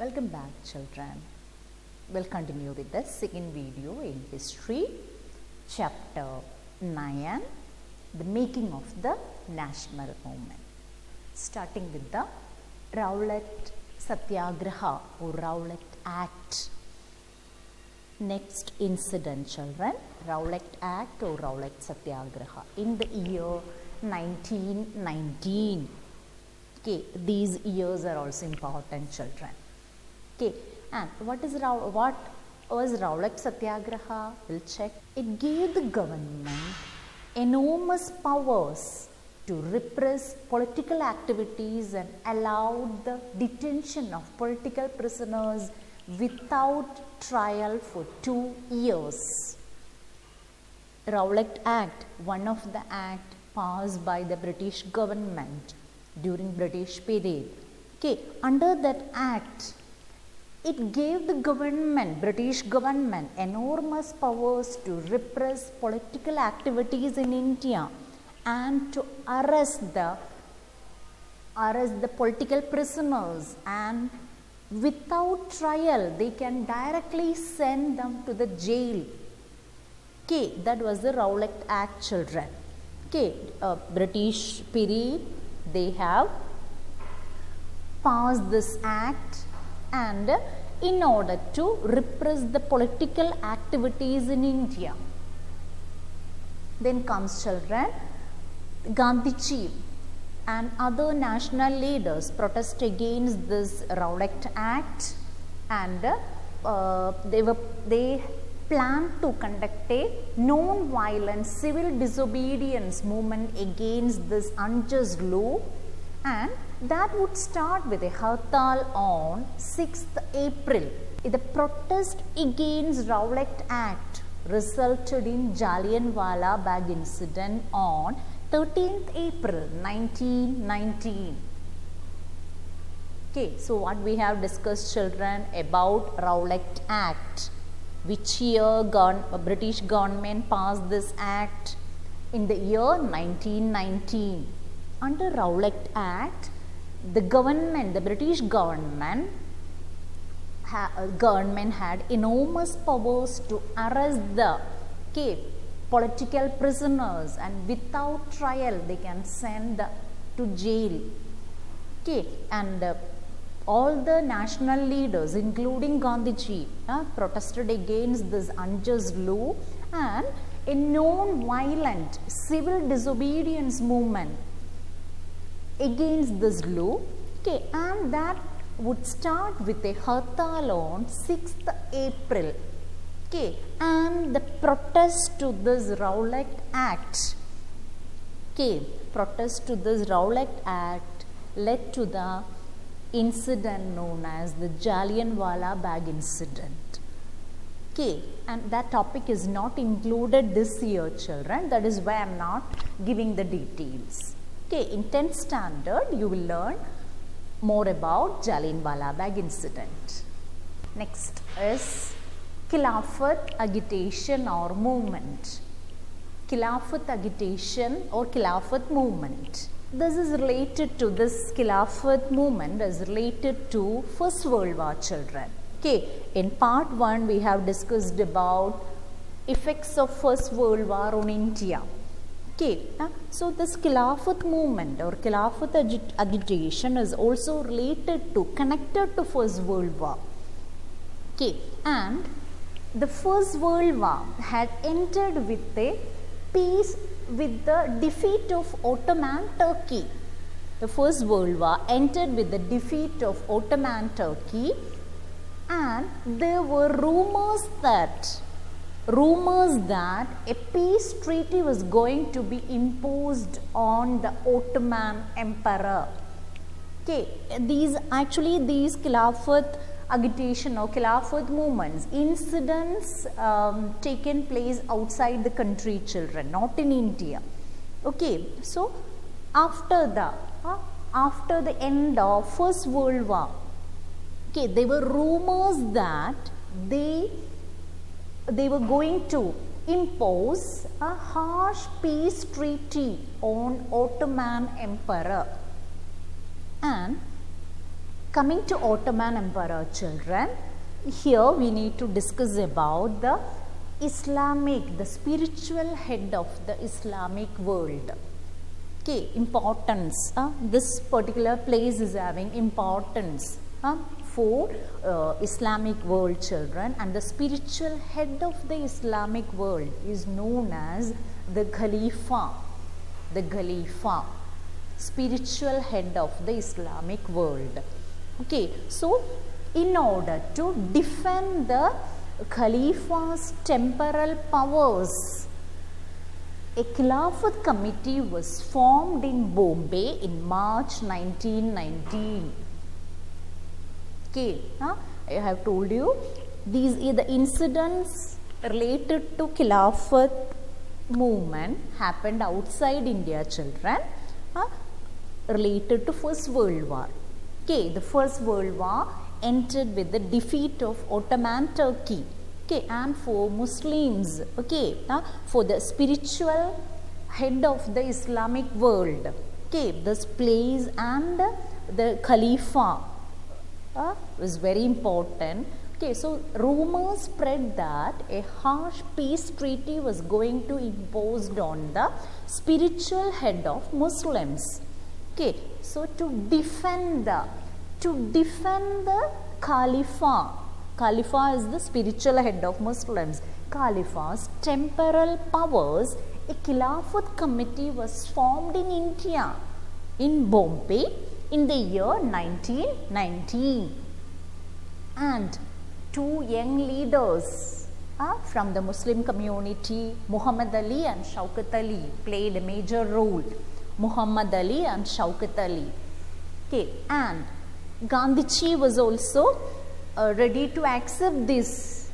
Welcome back, children. We'll continue with the second video in history, chapter 9, the making of the national movement. Starting with the Rowlatt Satyagraha or Rowlatt Act. Next incident, children, Rowlatt Act or Rowlatt Satyagraha in the year 1919. Okay, these years are also important, children. Okay, and what was Rowlatt Satyagraha? We'll check. It gave the government enormous powers to repress political activities and allowed the detention of political prisoners without trial for 2 years. Rowlatt Act, one of the act passed by the British government during British period. Okay, under that act, it gave the government, British government, enormous powers to repress political activities in India and to arrest the political prisoners, and without trial they can directly send them to the jail. Okay, that was the Rowlatt Act, children. Okay, British period, they have passed this act, and in order to repress the political activities in India. Then comes, children, Gandhiji and other national leaders protest against this Rowlatt Act, and they planned to conduct a non-violent civil disobedience movement against this unjust law, and that would start with a hartal on 6th April. The protest against Rowlatt Act resulted in Jallianwala Bagh incident on 13th April 1919. Okay, so what we have discussed, children, about Rowlatt Act. Which year British government passed this act? In the year 1919. Under Rowlatt Act, the British government had enormous powers to arrest the political prisoners, and without trial they can send to jail. Okay, and all the national leaders, including Gandhiji, protested against this unjust law, and a non-violent civil disobedience movement against this law. Okay, and that would start with a hartal on 6th April. Okay, and the protest to this Rowlatt Act. Okay, protest to this Rowlatt Act led to the incident known as the Jallianwala Bagh incident. Okay, and that topic is not included this year, children. That is why I am not giving the details. Okay, in 10th standard you will learn more about Jallianwala Bagh incident. Next is Khilafat agitation or movement. Khilafat agitation or Khilafat movement. This is related to this Khilafat movement is related to First World War, children. Okay, in part 1 we have discussed about effects of First World War on India. Okay, so this Khilafat movement or Khilafat agitation is also connected to First World War. Okay, and the First World War had entered with a peace with the defeat of Ottoman Turkey. The First World War entered with the defeat of Ottoman Turkey, and there were rumors that a peace treaty was going to be imposed on the Ottoman Emperor. Okay, these Khilafat agitation or Khilafat movements, incidents taken place outside the country, children, not in India. Okay, so after the end of First World War, okay, there were rumors that they were going to impose a harsh peace treaty on Ottoman Emperor, and Coming to Ottoman Emperor, children, here we need to discuss about the spiritual head of the Islamic world. Okay, importance. This particular place is having importance for Islamic world, children, and the spiritual head of the Islamic world is known as the Khalifa. The Khalifa, spiritual head of the Islamic world. Okay, so in order to defend the Khalifa's temporal powers, a Khilafat committee was formed in Bombay in March 1919. Okay, I have told you these are the incidents related to Khilafat movement happened outside India, children, related to First World War. Okay, the First World War ended with the defeat of Ottoman Turkey. Okay, and for Muslims, okay, for the spiritual head of the Islamic world, okay, this place and the Khalifa was very important. Okay, so rumors spread that a harsh peace treaty was going to imposed on the spiritual head of Muslims. Okay, so to defend the Khalifa, Khalifa is the spiritual head of Muslims, Khalifa's temporal powers, a Khilafat committee was formed in India, in Bombay, in the year 1919. And two young leaders from the Muslim community, Muhammad Ali and Shaukat Ali, played a major role. Muhammad Ali and Shaukat Ali. Okay, and Gandhiji was also ready to accept this.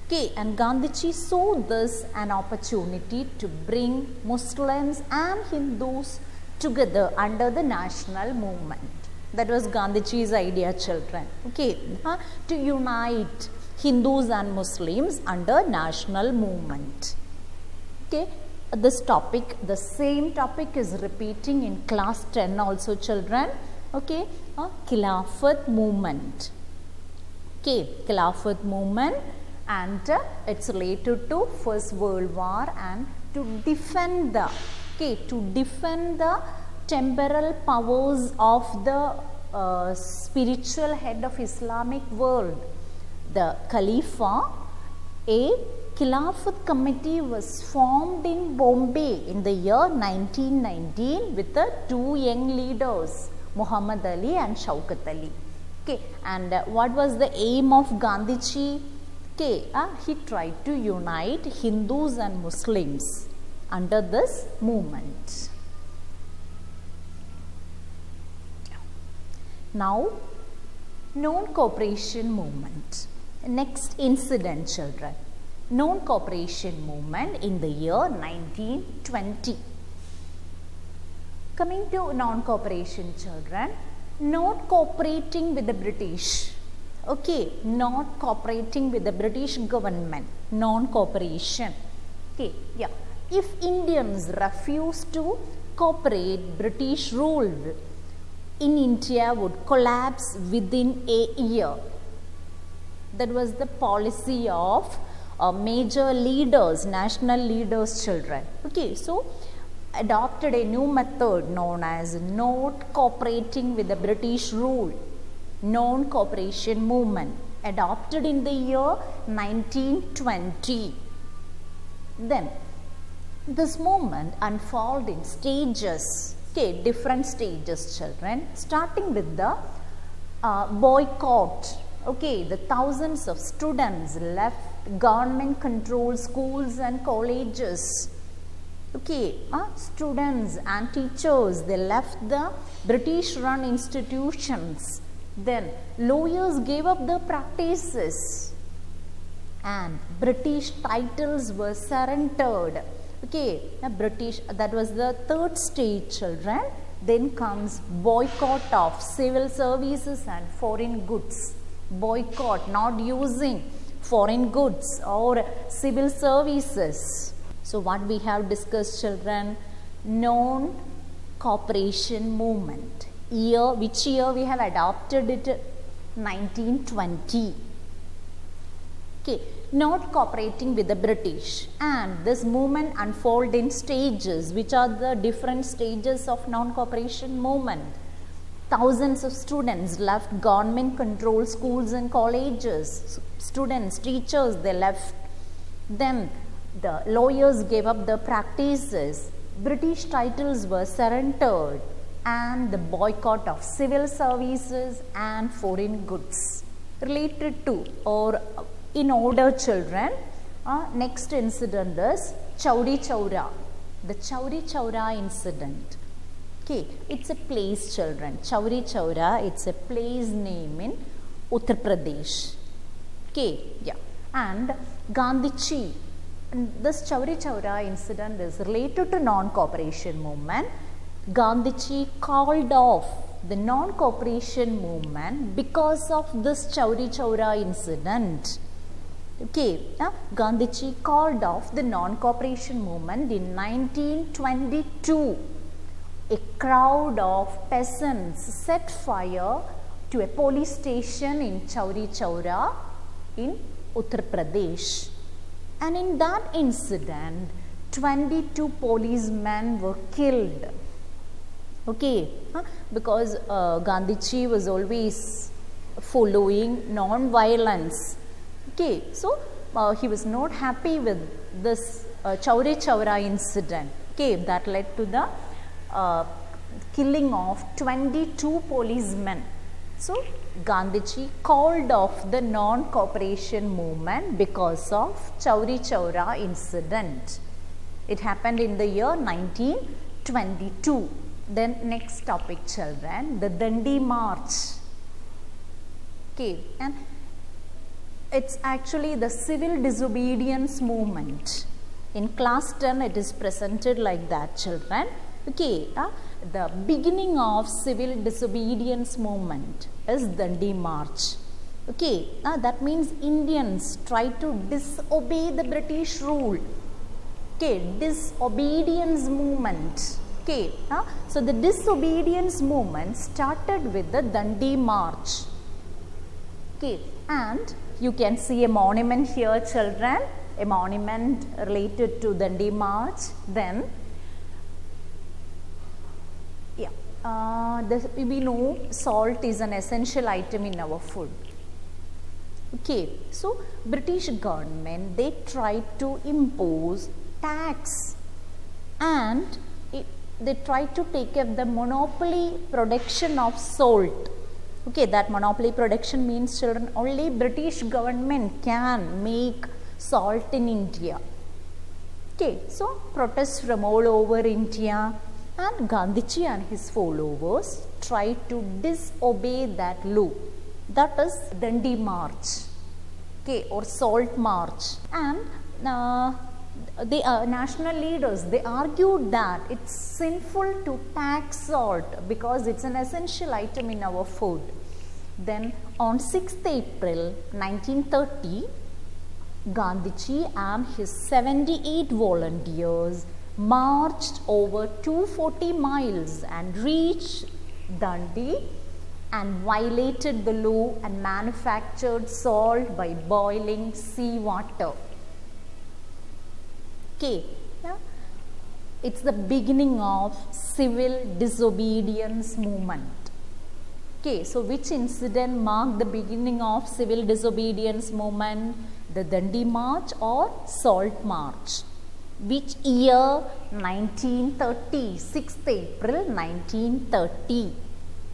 Okay, and Gandhiji saw this an opportunity to bring Muslims and Hindus together under the national movement. That was Gandhiji's idea, children. Okay, to unite Hindus and Muslims under national movement. Okay, this topic, the same topic is repeating in class 10 also, children. Okay, Khilafat movement. Okay, Khilafat movement, and it's related to First World War and to defend the temporal powers of the spiritual head of Islamic world, the Khalifa. A Khilafat committee was formed in Bombay in the year 1919 with the two young leaders, Muhammad Ali and Shaukat Ali. Okay, and what was the aim of Gandhiji? Okay, he tried to unite Hindus and Muslims under this movement. Now, non-cooperation movement. Next incident, children. Non-cooperation movement in the year 1920. Coming to non-cooperation, children, not cooperating with the British. Okay, not cooperating with the British government. Non-cooperation. Okay, yeah. If Indians refuse to cooperate, British rule in India would collapse within a year. That was the policy of major leaders, national leaders, children. Okay, so adopted a new method known as not cooperating with the British rule. Non-cooperation movement adopted in the year 1920. Then this movement unfolded in stages. Okay, different stages, children, starting with the boycott. Okay, the thousands of students left government-controlled schools and colleges. Okay, students and teachers, they left the British-run institutions. Then lawyers gave up their practices and British titles were surrendered. Okay, British, that was the third stage, children. Then comes boycott of civil services and foreign goods. Boycott, not using foreign goods or civil services. So what we have discussed, children, non-cooperation movement year, which year we have adopted it? 1920. Okay, not cooperating with the British, and this movement unfolded in stages. Which are the different stages of non-cooperation movement? Thousands of students left government controlled schools and colleges. Students, teachers, they left. Then the lawyers gave up their practices. British titles were surrendered, and the boycott of civil services and foreign goods. Related to or in order, children, next incident is Chauri Chaura. The Chauri Chaura incident. Okay, it's a place, children. Chauri Chaura, it's a place name in Uttar Pradesh. Okay, yeah. And Gandhiji. This Chauri Chaura incident is related to non-cooperation movement. Gandhiji called off the non-cooperation movement because of this Chauri Chaura incident. Okay, Gandhiji called off the non-cooperation movement in 1922. A crowd of peasants set fire to a police station in Chauri Chaura in Uttar Pradesh. And in that incident, 22 policemen were killed. Okay, because Gandhiji was always following non-violence. Okay, so he was not happy with this Chauri Chaura incident. Okay, that led to the killing of 22 policemen. So Gandhiji called off the non-cooperation movement because of Chauri Chaura incident. It happened in the year 1922. Then next topic, children, the Dandi March. Okay, and it's actually the civil disobedience movement. In class 10 it is presented like that, children. Okay, the beginning of civil disobedience movement is Dandi March. Okay, that means Indians try to disobey the British rule. Okay, disobedience movement. Okay, so the disobedience movement started with the Dandi March. Okay, and you can see a monument here, children, a monument related to Dandi March. Then we know salt is an essential item in our food. Okay, so British government, they tried to impose tax, and they tried to take up the monopoly production of salt. Okay, that monopoly production means, children, only British government can make salt in India. Okay, so protests from all over India, and Gandhiji and his followers tried to disobey that law. That is Dandi March, okay, or Salt March. And the national leaders, they argued that it's sinful to tax salt because it's an essential item in our food. Then on 6th April 1930, Gandhiji and his 78 volunteers marched over 240 miles and reached Dandi and violated the law and manufactured salt by boiling seawater. Okay, yeah? It's the beginning of civil disobedience movement. Okay, so which incident marked the beginning of civil disobedience movement? The Dandi March or Salt March? Which year? 1930, 6th April 1930.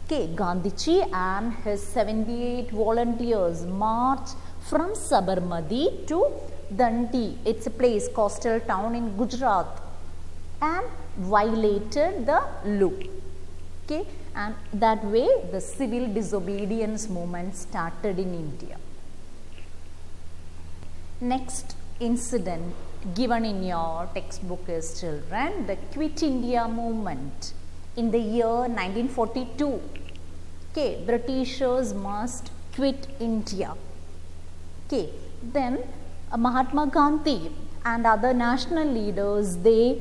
Okay, Gandhiji and his 78 volunteers marched from Sabarmati to Dandi. It's a place, coastal town in Gujarat, and violated the law. Okay, and that way the civil disobedience movement started in India. Next incident given in your textbook is, children, the Quit India movement in the year 1942. Okay, Britishers must quit India. Okay, then Mahatma Gandhi and other national leaders, they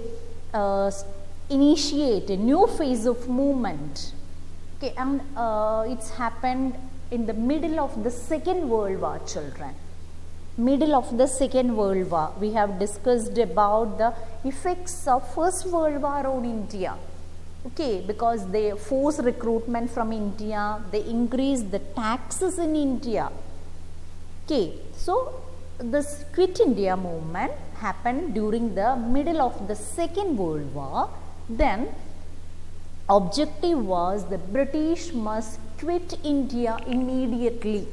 initiate a new phase of movement. Okay, and it's happened in the middle of the Second World War, children. Middle of the Second World War. We have discussed about the effects of First World War on India. Okay, because they force recruitment from India, they increase the taxes in India. Okay, so this Quit India movement happened during the middle of the Second World War. Then objective was the British must quit India immediately.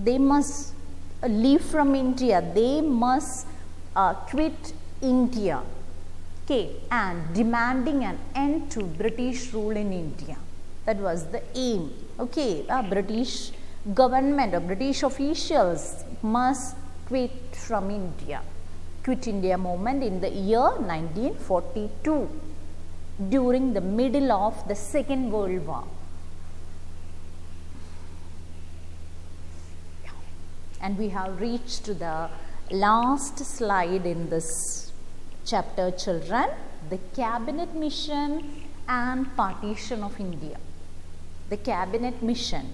They must leave from India. They must quit India. Okay, and demanding an end to British rule in India. That was the aim. Okay, British government or British officials must quit from India. Quit India movement in the year 1942 during the middle of the Second World War. And we have reached to the last slide in this chapter, children, the cabinet mission and partition of India. The cabinet mission,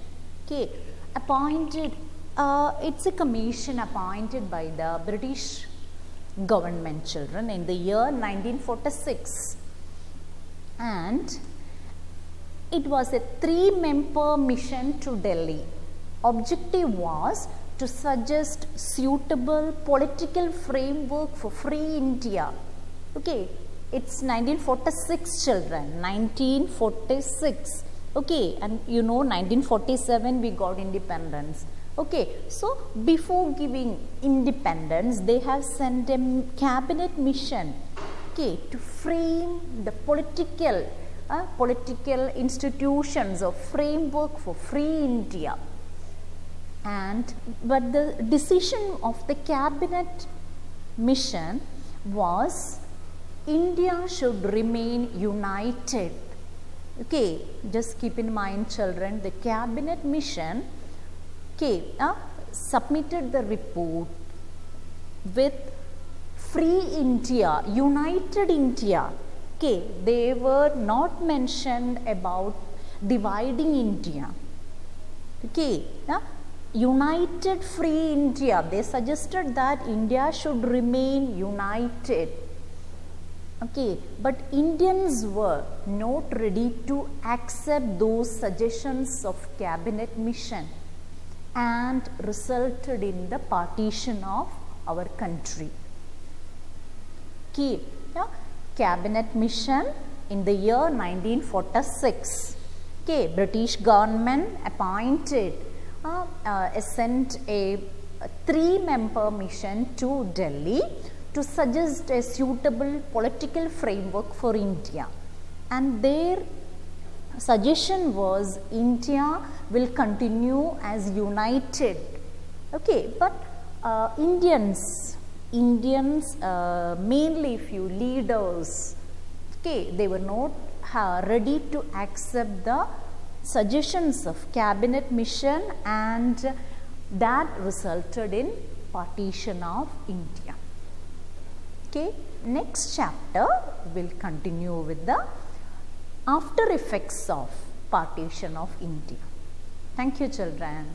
okay, appointed, it's a commission appointed by the British government, children, in the year 1946, and it was a 3-member mission to Delhi. Objective was to suggest suitable political framework for free India. Okay, it's 1946, children, 1946. Okay, and you know 1947 we got independence. Okay, so before giving independence, they have sent a cabinet mission, okay, to frame the political institutions or framework for free India. But the decision of the cabinet mission was India should remain united. Okay, just keep in mind, children, the cabinet mission, okay, submitted the report with free India, united India. Okay, they were not mentioned about dividing India. Okay, united free India. They suggested that India should remain united. Okay, but Indians were not ready to accept those suggestions of cabinet mission, and resulted in the partition of our country. Okay, cabinet mission in the year 1946. Okay, British government appointed, sent a 3-member mission to Delhi to suggest a suitable political framework for India, and their suggestion was India will continue as united. Okay, but Indians, mainly few leaders, okay, they were not ready to accept the suggestions of cabinet mission, and that resulted in partition of India. Okay, next chapter will continue with the after effects of partition of India. Thank you, children.